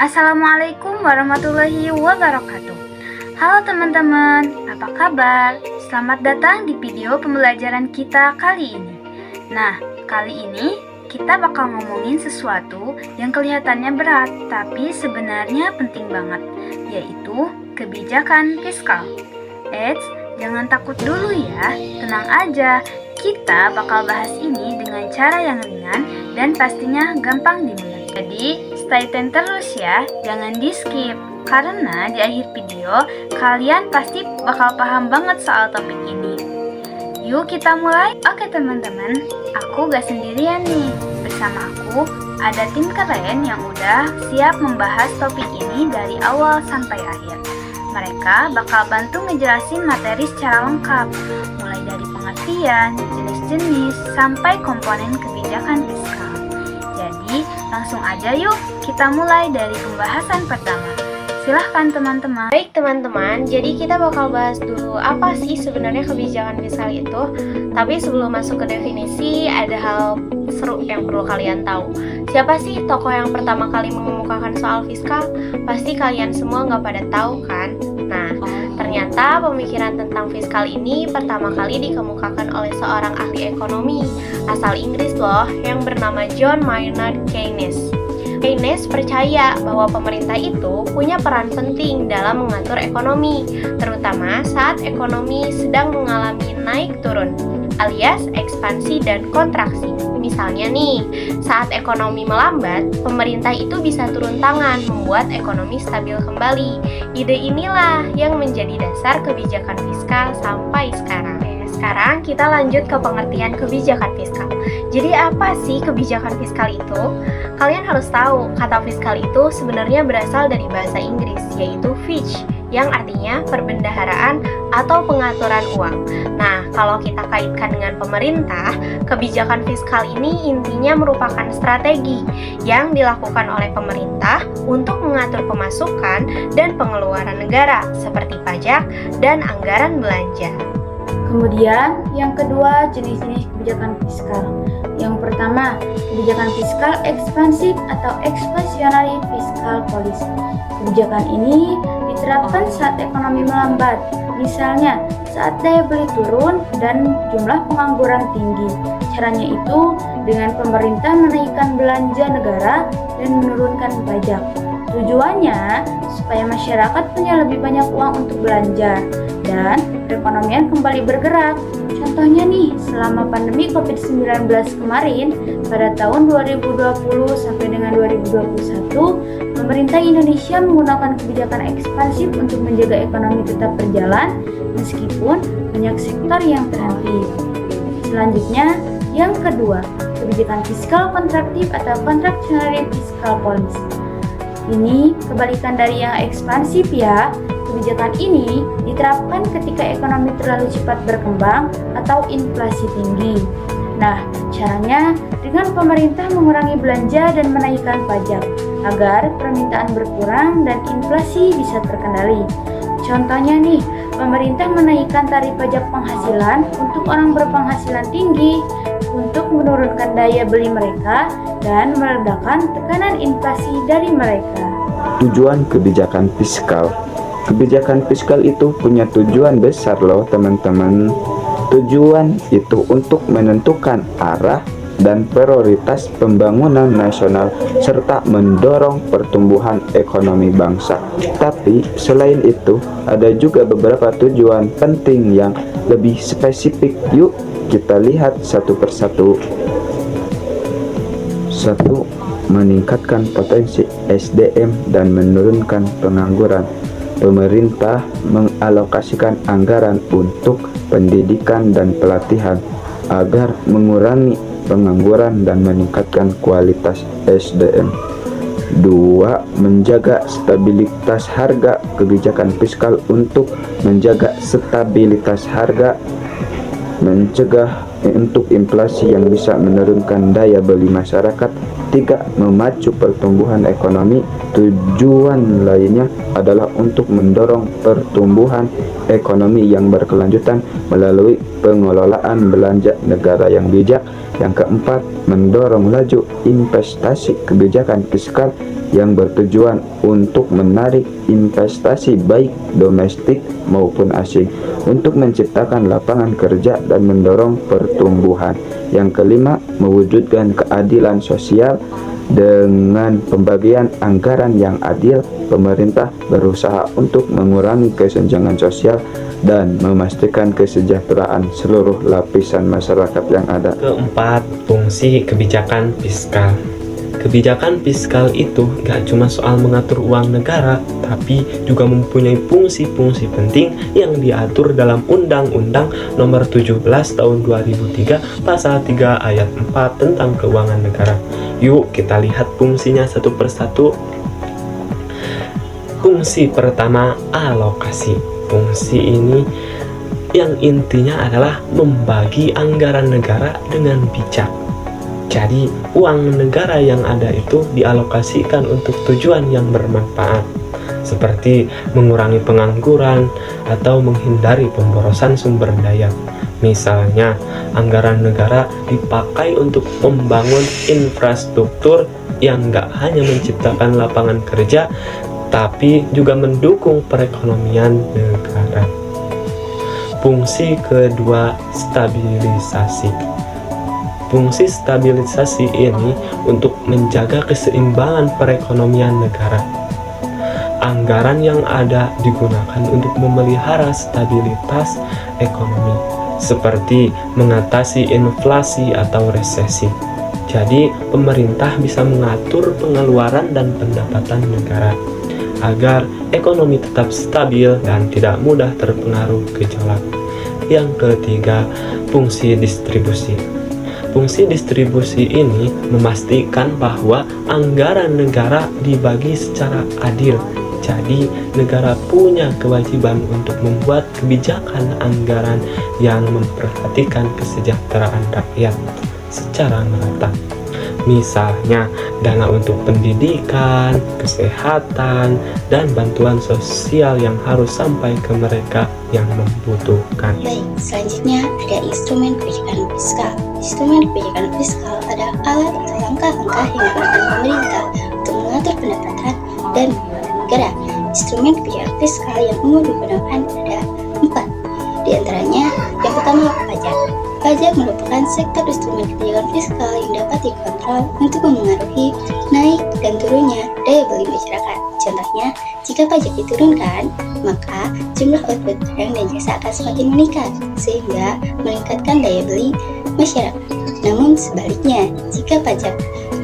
Assalamualaikum warahmatullahi wabarakatuh. Halo teman-teman, apa kabar? Selamat datang di video pembelajaran kita kali ini. Nah, kali ini kita bakal ngomongin sesuatu yang kelihatannya berat, tapi sebenarnya penting banget, yaitu kebijakan fiskal. Eits, jangan takut dulu ya, tenang aja. Kita bakal bahas ini dengan cara yang ringan dan pastinya gampang dimengerti. Jadi, stay tune terus ya, jangan di-skip. Karena di akhir video, kalian pasti bakal paham banget soal topik ini. Yuk kita mulai. Oke teman-teman, aku gak sendirian nih. Bersama aku, ada tim keren yang udah siap membahas topik ini dari awal sampai akhir. Mereka bakal bantu ngejelasin materi secara lengkap, mulai dari pengertian, jenis-jenis, sampai komponen kebijakan fiskal. Jadi, langsung aja yuk kita mulai dari pembahasan pertama. Silahkan teman-teman. Baik teman-teman, jadi kita bakal bahas dulu apa sih sebenarnya kebijakan fiskal itu. Tapi sebelum masuk ke definisi, ada hal seru yang perlu kalian tahu. Siapa sih tokoh yang pertama kali mengemukakan soal fiskal? Pasti kalian semua nggak pada tahu kan? Nah, ternyata pemikiran tentang fiskal ini pertama kali dikemukakan oleh seorang ahli ekonomi asal Inggris loh, yang bernama John Maynard Keynes. Keynes percaya bahwa pemerintah itu punya peran penting dalam mengatur ekonomi, terutama saat ekonomi sedang mengalami naik turun, alias ekspansi dan kontraksi. Misalnya nih, saat ekonomi melambat, pemerintah itu bisa turun tangan membuat ekonomi stabil kembali. Ide inilah yang menjadi dasar kebijakan fiskal sampai sekarang. Sekarang kita lanjut ke pengertian kebijakan fiskal. Jadi apa sih kebijakan fiskal itu? Kalian harus tahu, kata fiskal itu sebenarnya berasal dari bahasa Inggris, yaitu fish, yang artinya perbendaharaan atau pengaturan uang. Nah, kalau kita kaitkan dengan pemerintah, kebijakan fiskal ini intinya merupakan strategi yang dilakukan oleh pemerintah untuk mengatur pemasukan dan pengeluaran negara, seperti pajak dan anggaran belanja. Kemudian, yang kedua, jenis-jenis kebijakan fiskal. Yang pertama, kebijakan fiskal ekspansif atau expansionary fiscal policy. Kebijakan ini diterapkan saat ekonomi melambat, misalnya saat daya beli turun dan jumlah pengangguran tinggi. Caranya itu dengan pemerintah menaikkan belanja negara dan menurunkan pajak. Tujuannya supaya masyarakat punya lebih banyak uang untuk belanja dan perekonomian kembali bergerak. Contohnya nih, selama pandemi COVID-19 kemarin, pada tahun 2020 sampai dengan 2021, pemerintah Indonesia menggunakan kebijakan ekspansif untuk menjaga ekonomi tetap berjalan meskipun banyak sektor yang terhenti. Selanjutnya, yang kedua, kebijakan fiskal kontraktif atau contractionary fiscal policy. Ini kebalikan dari yang ekspansif ya. Kebijakan ini diterapkan ketika ekonomi terlalu cepat berkembang atau inflasi tinggi. Nah, caranya dengan pemerintah mengurangi belanja dan menaikkan pajak agar permintaan berkurang dan inflasi bisa terkendali. Contohnya nih, pemerintah menaikkan tarif pajak penghasilan untuk orang berpenghasilan tinggi untuk menurunkan daya beli mereka dan meredakan tekanan inflasi dari mereka. Tujuan kebijakan fiskal. Kebijakan fiskal itu punya tujuan besar loh teman-teman. Tujuan itu untuk menentukan arah dan prioritas pembangunan nasional serta mendorong pertumbuhan ekonomi bangsa. Tapi selain itu ada juga beberapa tujuan penting yang lebih spesifik. Yuk kita lihat satu persatu. 1. Meningkatkan potensi SDM dan menurunkan pengangguran. Pemerintah mengalokasikan anggaran untuk pendidikan dan pelatihan agar mengurangi pengangguran dan meningkatkan kualitas SDM. 2. Menjaga stabilitas harga. Kebijakan fiskal untuk menjaga stabilitas harga, mencegah untuk inflasi yang bisa menurunkan daya beli masyarakat. 3. Memacu pertumbuhan ekonomi. Tujuan lainnya adalah untuk mendorong pertumbuhan ekonomi yang berkelanjutan melalui pengelolaan belanja negara yang bijak. Yang keempat, mendorong laju investasi. Kebijakan fiskal yang bertujuan untuk menarik investasi baik domestik maupun asing untuk menciptakan lapangan kerja dan mendorong pertumbuhan. Yang kelima, mewujudkan keadilan sosial. Dengan pembagian anggaran yang adil, pemerintah berusaha untuk mengurangi kesenjangan sosial dan memastikan kesejahteraan seluruh lapisan masyarakat yang ada. Keempat, fungsi kebijakan fiskal. Kebijakan fiskal itu gak cuma soal mengatur uang negara, tapi juga mempunyai fungsi-fungsi penting yang diatur dalam Undang-Undang Nomor 17 Tahun 2003 Pasal 3 Ayat 4 tentang keuangan negara. Yuk kita lihat fungsinya satu persatu. Fungsi pertama, alokasi. Fungsi ini yang intinya adalah membagi anggaran negara dengan bijak. Jadi, uang negara yang ada itu dialokasikan untuk tujuan yang bermanfaat, seperti mengurangi pengangguran atau menghindari pemborosan sumber daya. Misalnya, anggaran negara dipakai untuk membangun infrastruktur yang nggak hanya menciptakan lapangan kerja, tapi juga mendukung perekonomian negara. Fungsi kedua, stabilisasi. Fungsi stabilisasi ini untuk menjaga keseimbangan perekonomian negara. Anggaran yang ada digunakan untuk memelihara stabilitas ekonomi, seperti mengatasi inflasi atau resesi. Jadi, pemerintah bisa mengatur pengeluaran dan pendapatan negara agar ekonomi tetap stabil dan tidak mudah terpengaruh gejolak. Yang ketiga, fungsi distribusi. Fungsi distribusi ini memastikan bahwa anggaran negara dibagi secara adil. Jadi, negara punya kewajiban untuk membuat kebijakan anggaran yang memperhatikan kesejahteraan rakyat secara merata. Misalnya, dana untuk pendidikan, kesehatan, dan bantuan sosial yang harus sampai ke mereka yang membutuhkan. Baik, selanjutnya ada instrumen kebijakan fiskal. Instrumen kebijakan fiskal adalah alat atau langkah-langkah yang digunakan pemerintah untuk mengatur pendapatan dan pengeluaran negara. Instrumen kebijakan fiskal yang umum digunakan ada 4. Di antaranya, yang pertama, pajak. Pajak merupakan sektor instrumen kebijakan fiskal yang dapat dikontrol untuk memengaruhi naik dan turunnya daya beli masyarakat. Contohnya, jika pajak diturunkan, maka jumlah output barang dan jasa akan semakin meningkat, sehingga meningkatkan daya beli masyarakat. Namun sebaliknya, jika pajak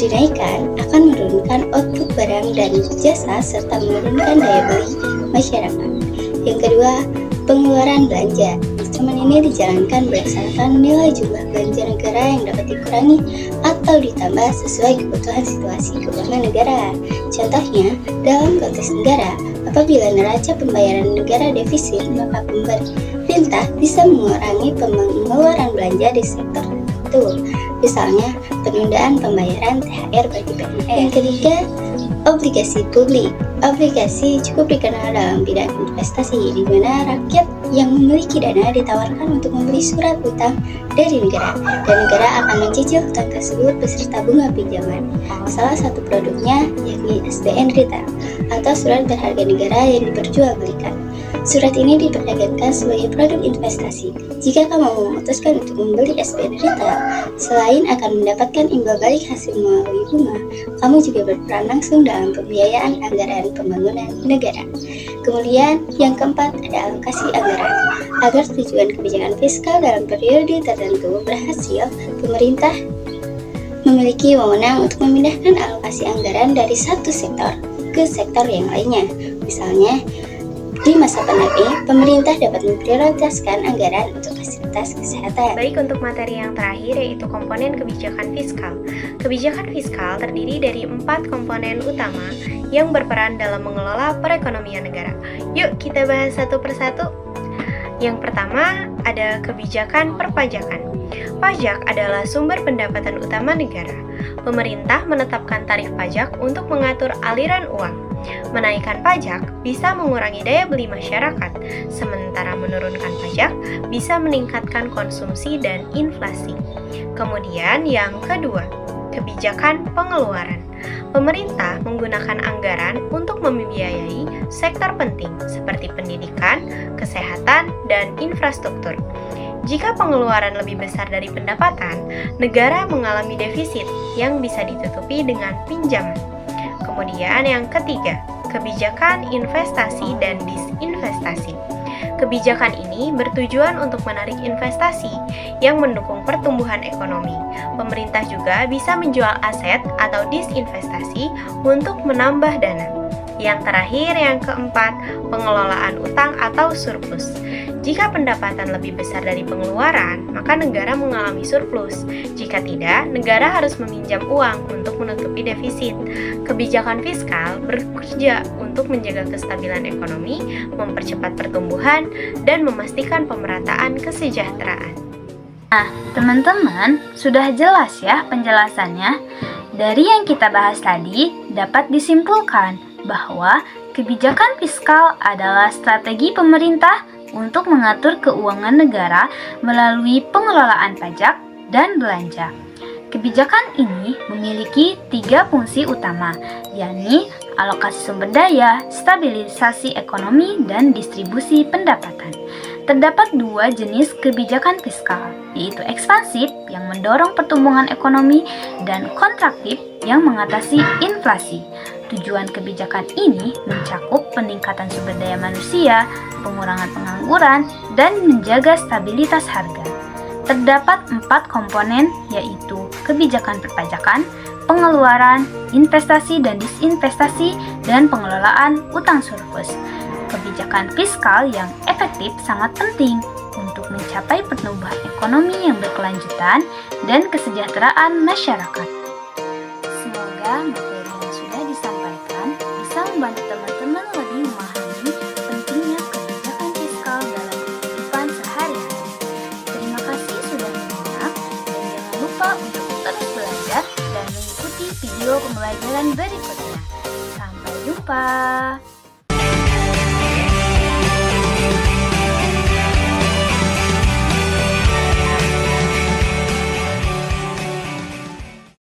dinaikkan, akan menurunkan output barang dan jasa serta menurunkan daya beli masyarakat. Yang kedua, pengeluaran belanja. Instrumen ini dijalankan berdasarkan nilai jumlah belanja negara yang dapat dikurangi atau ditambah sesuai kebutuhan situasi keuangan negara. Contohnya, dalam konteks negara, apabila neraca pembayaran negara defisit, maka pemerintah bisa mengurangi pengeluaran belanja di sektor tertentu. Misalnya, penundaan pembayaran THR bagi PNS. Yang ketiga, obligasi publik. Obligasi cukup dikenal dalam bidang investasi, di mana rakyat yang memiliki dana ditawarkan untuk membeli surat utang dari negara, dan negara akan mencicil hutang tersebut beserta bunga pinjaman. Salah satu produknya yakni SBN Retail atau surat berharga negara yang diperjualbelikan. Surat ini diperdagangkan sebagai produk investasi. Jika kamu memutuskan untuk membeli SBN Retail, selain akan mendapatkan imbal balik hasil melalui bunga, kamu juga berperan langsung dalam pembiayaan anggaran pembangunan negara. Kemudian, yang keempat ada alokasi anggaran. Agar tujuan kebijakan fiskal dalam periode tertentu berhasil, pemerintah memiliki wewenang untuk memindahkan alokasi anggaran dari satu sektor ke sektor yang lainnya. Misalnya, di masa pandemi, pemerintah dapat memprioritaskan anggaran untuk fasilitas kesehatan. Baik, untuk materi yang terakhir yaitu komponen kebijakan fiskal. Kebijakan fiskal terdiri dari 4 komponen utama yang berperan dalam mengelola perekonomian negara. Yuk kita bahas satu persatu. Yang pertama, ada kebijakan perpajakan. Pajak adalah sumber pendapatan utama negara. Pemerintah menetapkan tarif pajak untuk mengatur aliran uang. Menaikkan pajak bisa mengurangi daya beli masyarakat, sementara menurunkan pajak bisa meningkatkan konsumsi dan inflasi. Kemudian yang kedua, kebijakan pengeluaran. Pemerintah menggunakan anggaran untuk membiayai sektor penting seperti pendidikan, kesehatan, dan infrastruktur. Jika pengeluaran lebih besar dari pendapatan, negara mengalami defisit yang bisa ditutupi dengan pinjaman. Kemudian yang ketiga, kebijakan investasi dan disinvestasi. Kebijakan ini bertujuan untuk menarik investasi yang mendukung pertumbuhan ekonomi. Pemerintah juga bisa menjual aset atau disinvestasi untuk menambah dana. Yang terakhir, yang keempat, pengelolaan utang atau surplus. Jika pendapatan lebih besar dari pengeluaran, maka negara mengalami surplus. Jika tidak, negara harus meminjam uang untuk menutupi defisit. Kebijakan fiskal bekerja untuk menjaga kestabilan ekonomi, mempercepat pertumbuhan, dan memastikan pemerataan kesejahteraan. Nah, teman-teman, sudah jelas ya penjelasannya? Dari yang kita bahas tadi, dapat disimpulkan bahwa kebijakan fiskal adalah strategi pemerintah untuk mengatur keuangan negara melalui pengelolaan pajak dan belanja. Kebijakan ini memiliki 3 fungsi utama, yakni alokasi sumber daya, stabilisasi ekonomi, dan distribusi pendapatan. Terdapat 2 jenis kebijakan fiskal, yaitu ekspansif yang mendorong pertumbuhan ekonomi dan kontraktif yang mengatasi inflasi. Tujuan kebijakan ini mencakup peningkatan sumber daya manusia, pengurangan pengangguran, dan menjaga stabilitas harga. Terdapat 4 komponen, yaitu kebijakan perpajakan, pengeluaran, investasi dan disinvestasi, dan pengelolaan utang surplus. Kebijakan fiskal yang efektif sangat penting untuk mencapai pertumbuhan ekonomi yang berkelanjutan dan kesejahteraan masyarakat. Semoga materi yang sudah disampaikan bisa membantu teman-teman lebih memahami pentingnya kebijakan fiskal dalam kehidupan sehari-hari. Terima kasih sudah menyimak dan jangan lupa untuk terus belajar dan mengikuti video pembelajaran berikutnya. Sampai jumpa.